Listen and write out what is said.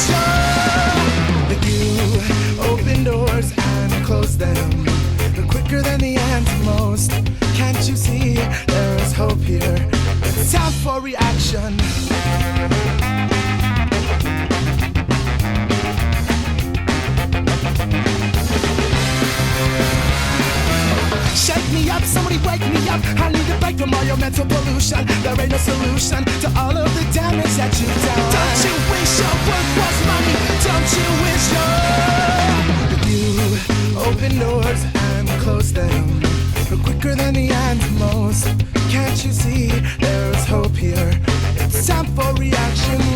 sure you open doors and close them quicker than the ants most. Can't you see there is hope here? It's time for reaction. Shake me up, somebody wake me up. I need a break from all your mental pollution. There ain't no solution to all of the damage that you've done. Don't you wish your work was money? Don't you wish you open doors and close them quicker than the ants most? Can't you see there's hope here? It's time for reaction.